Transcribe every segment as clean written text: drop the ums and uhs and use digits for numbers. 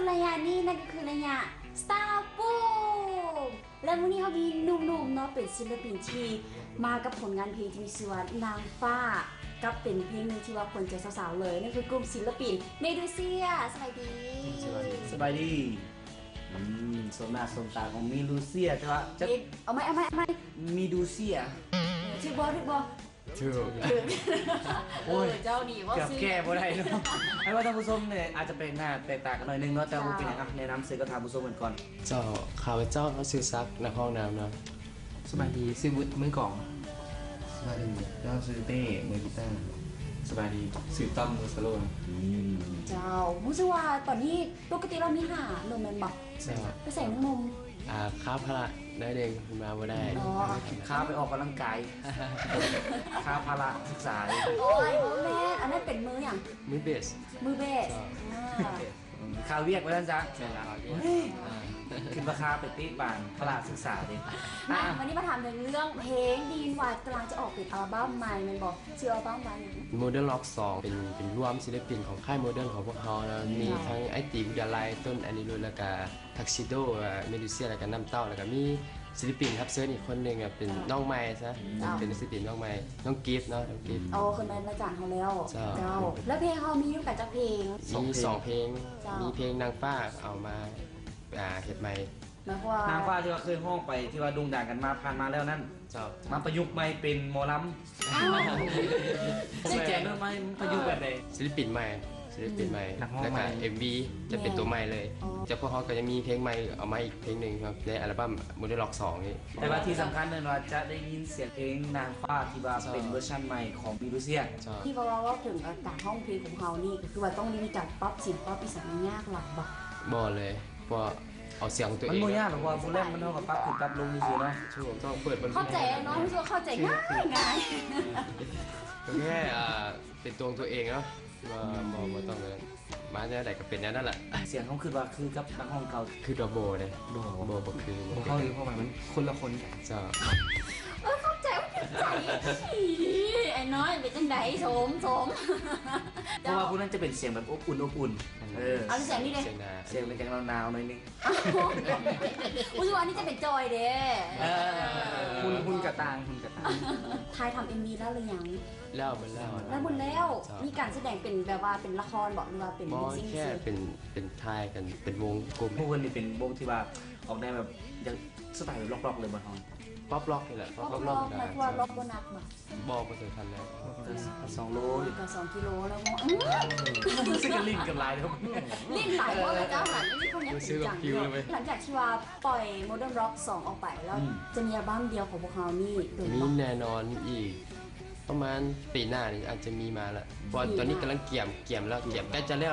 ระยะนี้นั่นก็คือระยะสตาร์บูมและวันนี้เขามีหนุ่มๆเนาะเป็นศิลปินที่มากับผลงานเพลงที่มีชื่อว่านางฟ้ากับเป็นเพลงหนึ่งที่ว่าคนใจสาวๆเลยนั่นคือกลุ่มศิลปินเมดูเซียสบายดีสบายดีสมหน้าสมตาของมีดูเซียใช่ปะจะเอาไหมมีดูเซียถือบอถูกโอ้ยเจ้านี่ว่าซื้อแก้บ่ได้เนาะไอ้ว่าท่านผู้ชมเนี่ยอาจจะเป็นหน้าแตกต่างกันหน่อยนึงเนาะแต่ว่าเป็นอย่างแนะนำซื้อกระถางผู้ชมกันก่อนเจ้าข่าวเจ้าเขาซื้อซักในห้องน้ำนะสบายดีซื้อบุตรมือกล่องสบายดีเจ้าซื้อเต้มือกีตาร์สบายดีซื้อตั้มมือสโลนเจ้ารู้สึกว่าตอนนี้ปกติเรามีหาหนุ่มแมนบอกไปใส่นมค้าพละได้เองมาบ่ได้ค้าไปออกกำลังกายค้าพละศึกษาโอ้ยแม่อันนั้นเป็นมืออย่างมือเบสข้าวเวียกไว้แล้วจ้ะใช่แล้วขึ้นราคาไปตีบานพละศึกษาดิวันนี้มาถามถึงเรื่องเพลงดีนวายกำลังจะออกเป็นอัลบั้มใหม่มันบอกชื่ออัลบั้มว่าโมเดิร์นล็อก2เป็นรวมศิลปินของค่ายโมเดิร์นของพวกเขานะมีทั้งไอตีวิทยาลัยต้นอันนี้เลยแล้วก็ทักซิโดเมดูเซียแล้วก็น้ำเต้าแล้วก็มีศิลปินครับเซิร์ชอีกคนหนึ่งเป็นน้องไม้ซะเป็นศิลปินน้องไม้น้องกิฟต์เนาะน้องกิฟต์คนนั้นมาจากเขาแล้วเจ้าแล้วเพลงเขามีตั้งแต่จะเพลงมี2เพลงมีเพลงนางฟ้าเอามาเฮ็ดใหม่นางฟ้าที่ว่าเคยห้องไปที่ว่าดุงด่างกันมาผ่านมาแล้วนั่นมาประยุกต์ใหม่เป็นหมอลำชี้แจงด้วยไหมประยุกต์แบบไหนศิลปินใหม่แล้วก็ MV จะเป็นตัวใหม่เลยจะพวกเขาก็จะมีเพลงใหม่เอามาอีกเพลงหนึ่งครับในอัลบั้ม Model Rock 2นี่แต่ว่าที่สำคัญเนี่ยเราจะได้ยินเสียงเพลงนางฟ้าที่ว่าเป็นเวอร์ชันใหม่ของมิรูเซียที่ว่าถึงการห้องเพลงของเขานี่ก็คือว่าต้องมีการป๊อปสินป๊อปอีสานยากหลังบ่เลยเพราะเอาเสียงตัวเองมันไม่ยากหรอกว่าผู้เล่นมันเท่ากับปั๊บถึงปั๊บลงนี่สินะช่วงต้องเปิดเข้าใจเนาะช่วงเข้าใจง่ายแค่เป็นตัวเองเนาะว่าต้องเลยมาเนี่ยไหนก็เป็นนั่นแหละเสียงเขาคือว่าคือกับนักห้องเขาคือดอโบเลยโบคือเขาหรือเขาหมายมันคนละคนจ้าเข้าใจว่าใจไอ้น้อยเป็นจังไดสมเพราะว่าพวกนั้นจะเป็นเสียงแบบอบอุ่นเอาเสียงนี่เลยเสียงเป็นแกงหนาวๆหน่อยนึงอุ้ยวันนี้จะเป็นจอยเด้คุณกระตางทายทำMVแล้วหรือยังแล้วหมดแล้วมีการแสดงเป็นแบบว่าเป็นละครบอกหรือว่าเป็นซิงแค่เป็นทายกันเป็นวงกลมพวกคนนี่เป็นวงที่ว่าออกแนวแบบยังสไตล์ล็อกๆเลยบางคนป๊อปล็อกนี่แหละป๊อปล็อกนะว่าล็อกบนักบอกไปถึงทันแล้ว2 โลอยู่กับ2 กิโลแล้วซึ่งก็ลิ้นกับลายครับลิ้นไหลเพราะเจ้าหันนี่คนนี้จริงจังหลังจากที่ว่าปล่อย Modern Rock 2ออกไปแล้วจะมีอัลบั้มเดียวของพวกเขานี่มีแน่นอนอีกประมาณปีหน้านี่อาจจะมีมาละเพราะตอนนี้กำลังเกี่ยมแล้วใกล้จะแล้ว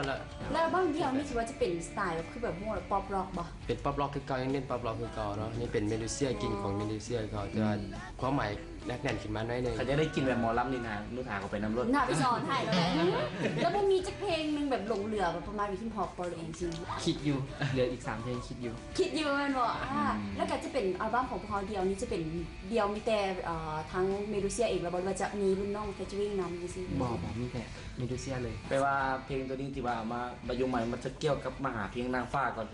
บ้างเดียวนี่ถือว่าจะเป็นสไตล์คือแบบมั่วป๊อปร็อกป่ะเป็นป๊อปร็อกคือเก่ายังเล่นป๊อปร็อกคือเก่าเนาะนี่เป็นเมดูเซียกินของเมดูเซียเขาแต่ว่าความหมายแน่นขึ้นมาหน่อยนึงเขาจะได้กินแบบหมอลำนี่นะนุถาเขาไปน้ำรถน่าไปสอนให้แล้วมันมีจักเพลงนึงแบบหลงเหลือแบบประมาณวิธีพอปอเองจริงคิดอยู่เหลืออีก3 เพลงคิดอยู่มันบอกแล้วก็จะเป็นอัลบั้มของพอเดียวนี้จะเป็นเดียวมีแต่ทั้งเมดูเซียเองแล้วบอกว่าจะมีรุ่นน้องเฟเจอริ่งนำจริงบอกมีแต่เมดูเซียเลยแปลว่าเพลงตัวนี้ที่ว่ามาประยุกต์ใหม่มันจะเกี่ยวกับมหาเพลงนางฟ้าก่อน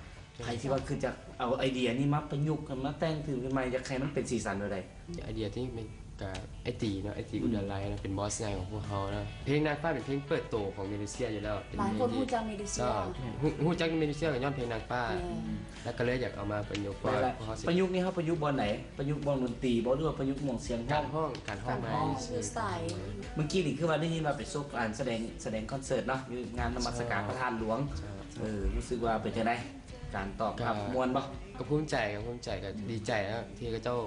ใครที่ว่าคือจะเอาไอเดียนี้มาประยุกต์กันมาแต่งถึงขึ้นมาจะใครมันเป็นสีสันอะไรไอเดียที่เป็นกับไอตีเนาะไอตีอุดรไลนะเป็นบอสใหญ่ของพวกเขานะเพลงนางฟ้าเป็นเพลงเปิดโตของเมดูเซียอยู่แล้วหลายคนพูดจังเมดูเซียพูดจังเมดูเซียกับย้อนเพลงนางฟ้าแล้วก็เลยอยากเอามาประยุกต์ประยุกต์นี่เขาประยุกต์บอลไหนประยุกต์บอลดนตรีบอลหรือว่าประยุกต์หม่องเสียงการห้องสไตล์เมื่อกี้นี่คือว่าได้ยินมาเป็นโซฟแสดงคอนเสิร์ตเนาะงานนมัสการพระธาตุหลวงรู้สึกว่าเป็นยังไงการตอบรับมวลบ่ก็ภูมิใจก็ดีใจนะที่เจ้า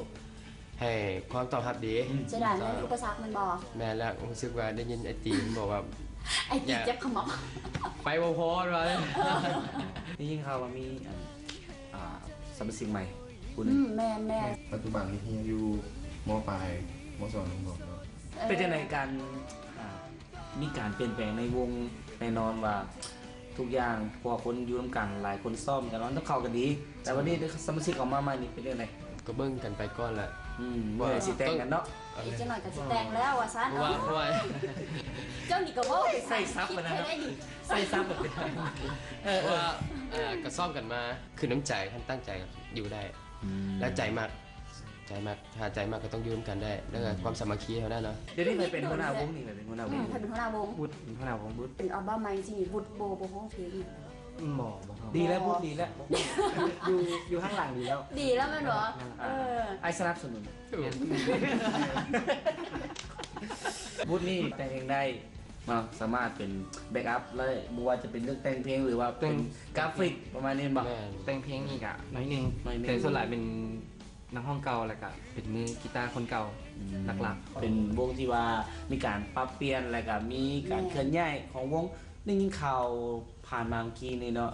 ให้ความตอบรับดีจะได้ไม่อุปสรรคมันบอกแม่แล้วรู้สึกว่าได้ยินไอตีบอกว่าไอตีเจ็บขมับไปบ่พอเลยนี่ยิ่งข่าวว่ามีสัมสิ่งใหม่คุณแม่ปัจจุบันนี้ที่อยู่ม.ปลายม.2ม.6เนาะเป็นยังไงการมีการเปลี่ยนแปลงในวงแน่นอนว่าทุกอย่างพอคนอยู่ร่วมกันหลายคนซ่อมกันแล้วต้องเข้ากันดีแต่วันนี้สมาชิกออกมาใหม่นี่เป็นเรื่องอะไรก็เบิ้งกันไปก่อนแหละเมื่อสิแต่งกันเนาะอีกจะหน่อยก็สิแต่งแล้วว่าซันเจ้านี่ก็ว่าใส่ซับมันนะใส่ซับแบบเป็นว่า ก็ซ่อมกันมาคือน้ำใจท่านตั้งใจอยู่ได้ และใจมากถ้าใจมากก็ต้องยืมกันได้แล้วก็ความสามัคคีเขาได้เนาะ เดี๋ยวนี้ไปเป็นหัวหน้าวงนี่ไปเป็นหัวหน้าวง ถ้าเป็นหัวหน้าวง บุตรพระนาวของบุตร เป็นอัลบั้มใหม่จริงๆบุดโบห้องเพลง หมอบ่ครับ ดีแล้วพูดดีแล้ว อยู่ข้างหลังดีแล้ว ดีแล้วแม่นบ่ไอ้สนับสนุนบูธนี่แต่งเพลงได้มาสามารถเป็นแบ็กอัพเลยบัวาจะเป็นเรื่องแต่งเพลงหรือว่าเป็นกราฟิกประมาณนี้บ่ แม่น แต่งเพลงอีกอ่ะน้อยหนึง น้อยหนึ่ง แต่ส่วนหลายเป็นนักห้องเก่าแล้วก็เป็นมือกีตาร์คนเก่าหลัก เป็นวงที่ว่ามีการปรับเปลี่ยนแล้วก็มีการเคลื่อนย้ายของวงได้ยินข่าวผ่านมาเมื่อกี้นี่เนาะ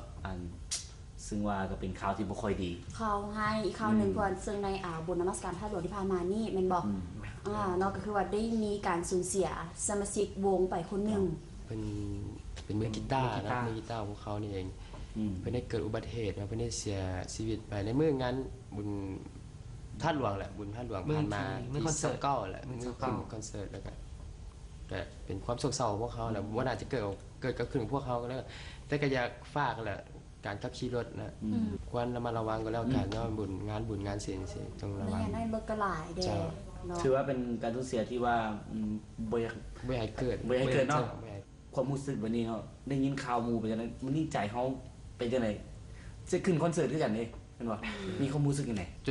ซึ่งว่าก็เป็นข่าวที่บ่ค่อยดี เขาให้อีกข่าวหนึ่งก่อนซึ่งในบุญนมัสการท่าหลวงที่ผ่านมานี่แมันบอกเนาะก็คือว่าได้มีการสูญเสียสมาชิกวงไปคนหนึ่ง เป็นมือกีตาร์นะมือกีตาร์ของเขานี่เองเพิ่นได้เกิดอุบัติเหตุนะเพิ่นได้เสียชีวิตไปในมื้องานบุญท่าหลวงแหละบุญท่าหลวงผ่านมาที่คอนเสิร์ตแหละมื้อขึ้นคอนเสิร์ตแล้วก็เป็นความโศกเศร้าของพวกเขาแหละว่าน่าจะเกิดกับขึ้นพวกเขาก็แล้วแต่ก็อยากฝากแหละการขับขี่รถนะควรระมัดระวังก็แล้วกันเนาะงานบุญงานศีลสิต้องระวัง ในเบิกกระหลายเด้เนาะ ถือว่าเป็นการสูญเสียที่ว่าบ่อยาก บ่ให้เกิด บ่ให้เกิดเนาะ บ่ให้ ความรู้สึกวันนี้เนาะได้ยินข่าวหมู่ไปจังได๋มันนี่ใจเฮาเป็นจังได๋จะขึ้นคอนเสิร์ตด้วยกันเด้เห็นบ่มีความรู้สึกจังได๋ จ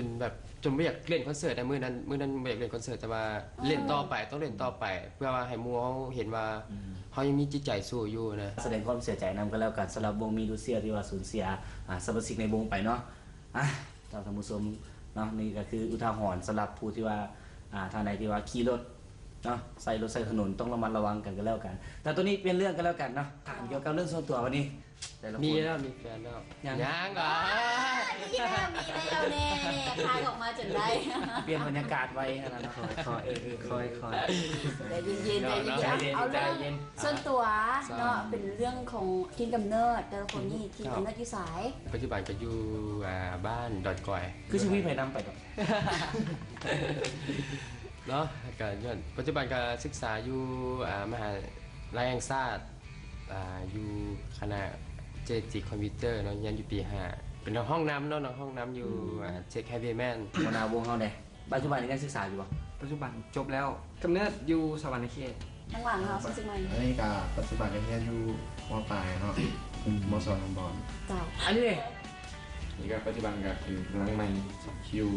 นไม่อยากเล่นคอนเสิร์ตในมื้อนั้นไม่อยากเล่นคอนเสิร์ตแต่ว่าเล่นต่อไปต้องเล่นต่อไป เพื่อว่าให้หมู่เขาเห็นว่าเขายังมีจิตใจสู้อยู่นะ แสดงความเสียใจนำกันแล้วกันสำหรับวงมีดูเซียที่ว่าสูญเสียสมาชิกในวงไปเนาะท่านผู้ชมเนาะนี่ก็คืออุทาหรณ์สำหรับผู้ที่ว่าทางใดที่ว่าขี่รถเนาะใส่รถใส่ถนนต้องระมัดระวังกันแล้วกัน แต่ตัวนี้เป็นเรื่องกันแล้วกันเนาะถามเกี่ยวกับเรื่องส่วนตัววันนี้แต่ละคน มีแล้วมีแฟนแล้ว ยัง เหรอ มีแล้วแน่คลายออกมาจนได้ เปลี่ยนบรรยากาศไว้ขนาดนั้น คอยใจเย็นๆเอาเรื่องส่วนตัวเนาะเป็นเรื่องของที่กำเนิดแต่ละคนนี่ที่กำเนิดอยู่สาย ปัจจุบันก็อยู่บ้านดอนกอย คือชีวิตไผนำไปกับ เนาะก็ย้อนปัจจุบันก็ศึกษาอยู่มหาลัยแห่งชาติอยู่คณะเจจิคอมพิวเตอร์เนาะยันอยู่ปี5เป็นห้องน้ำเนาะห้องน้ำอยู่เช็คไฮเวย์แมน หัวหน้าวงเฮาได้ปัจจุบันนี้ยังศึกษาอยู่บ่ ปัจจุบันจบแล้วกำเนิดอยู่สวรรค์เขต ข้างหลังเราซึ่งมัน อันนี้ก็ปัจจุบันก็แค่อยู่มปลายเนาะมสองบอล เจ้า อันนี้เลย นี่ก็ปัจจุบันก็คือกำลังใหม่คิว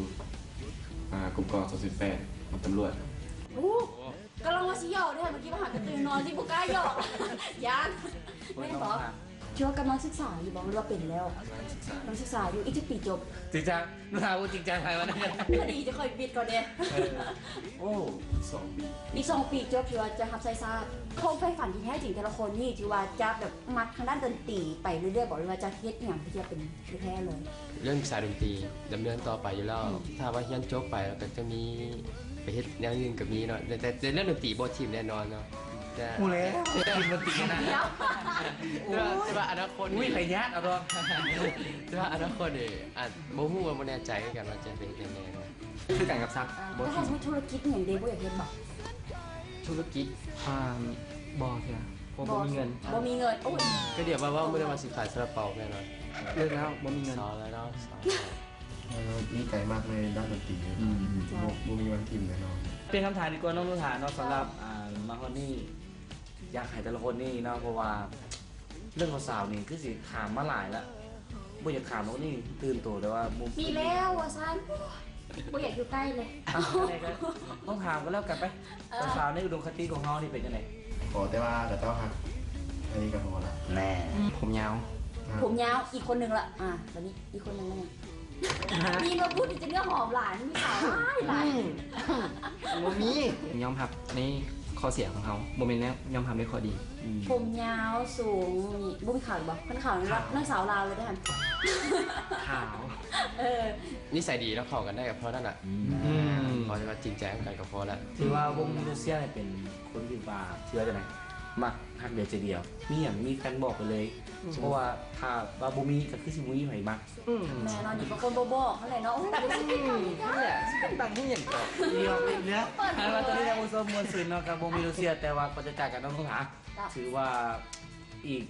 กลุ่มกอง28ของตำรวจ ก็ลองมาชี้หยอกด้วยเมื่อกี้มาหากระตือนอนที่บุก้าหยอกยันไม่บอกคิดว่ากำลังศึกษาอยู่บอกว่าเป็นแล้วกำลังศึกษาอยู่อีกจะปีจบ จริงจังนูหาว่าจริงจังไปวันนั้น คดีจะค่อยบิดก่อนเด้ โอ้ 2 ปี อีก2 ปีจบถือว่าจะทับไซซ่าโครงไฟฝันที่แท้จริงแต่ละคนนี่ถือว่าจะแบบมักทางด้านดนตรีไปเรื่อยๆบอกเลยว่าจะเฮ็ดอย่างที่จะเป็นแท้เลย เรื่องสายดนตรีดำเนินต่อไปอยู่แล้วถ้าว่ายันจบไปแล้วก็จะมีไปเฮ็ดแนวอื่นกับนี้เนาะแต่เรื่องดนตรีบ่ทีมแน่นอนเนาะแต่ กูเลยกินมันติดนะ แต่ว่าอนาคต อุ้ยไรยัดเอาดอง แต่ว่าอนาคตนี่อาจบ่ฮู้ว่าบ่แน่ใจกันว่าจะเป็นยังไงเนาะ คือกันกับซัก ถ้าสมมติธุรกิจอย่างเดบุอยากเฮ็ดบอก ธุรกิจบ่เสียผมบ่มีเงิน บ่มีเงินโอ้ย ก็เดี๋ยวว่าไม่ได้มาสิขายซาลาเปาแน่นอน เลิกแล้วบ่มีเงิน สอนแล้วเนาะสอน มีใจมากในด้านดนตรีบ่มีวันทิมแน่นอน เป็นคำถามดีกว่าน้องนุ่นถามเนาะสำหรับมาคนนี่อยากให้แต่ละคนนี่เนาะเพราะว่าเรื่องของสาวนี่คือสิถามมาหลายแล้วบ่อยากถามน้องนี่ตื่นตัวแต่ว่ามุม มีแล้วว่าซันบ่อยากอยู่ใกล้เลย อะไรก็ต้องถามกันแล้วกันไปสาวในอุดมคติของเฮานี่เป็นจังได ขอแต่ว่าแต่ต้องหักอันนี้ก็พอละ แน่ ผมยาว ผมยาวอีกคนนึงละตอนนี้อีกคนนึงแล้วเนี่ยมีมาพูดถึงจะเนื้อหอมหลานมีสาวหลาย บ่มียอมรับในข้อเสียของเขาบ่แม่นแล้วยอมรับในข้อดี ผมยาวสูงนี่บ่มีข่าวหรือบ่มันข่าวนักสาวลาวเลยได้หัน ขาว นิสัยดีแล้วเข้ากันได้กับเพราะนั่นแหละพอจะมาจริงใจกันกับพอแล้ว ถือว่าวงมิวเซียเนี่ยเป็นคนที่ว่าเชื่อจังไดมักฮักเดียวใจเดียวมีหยังมีแฟนบอกไปเลยเพราะว่าถ้าว่าบ่มีก็คือสิบ่มีไผมัก แม่นอนอยู่กับคนโบบอกเขาเลยเนาะโอ้ย นั่นแหละเป็นตังค์ให้เห็นก่อน เดียวเนื้ออันว่าตอนนี้เราสมมวลสื่อเนาะกับวงมิวเซียแต่ว่าก็จะจากกันน้องหาถือว่าอีก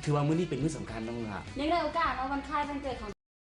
ถือว่ามื้อนี้เป็นมื้อสำคัญเนาะมึงล่ะ ยังได้โอกาสเนาะวันคล้ายวันเกิดของ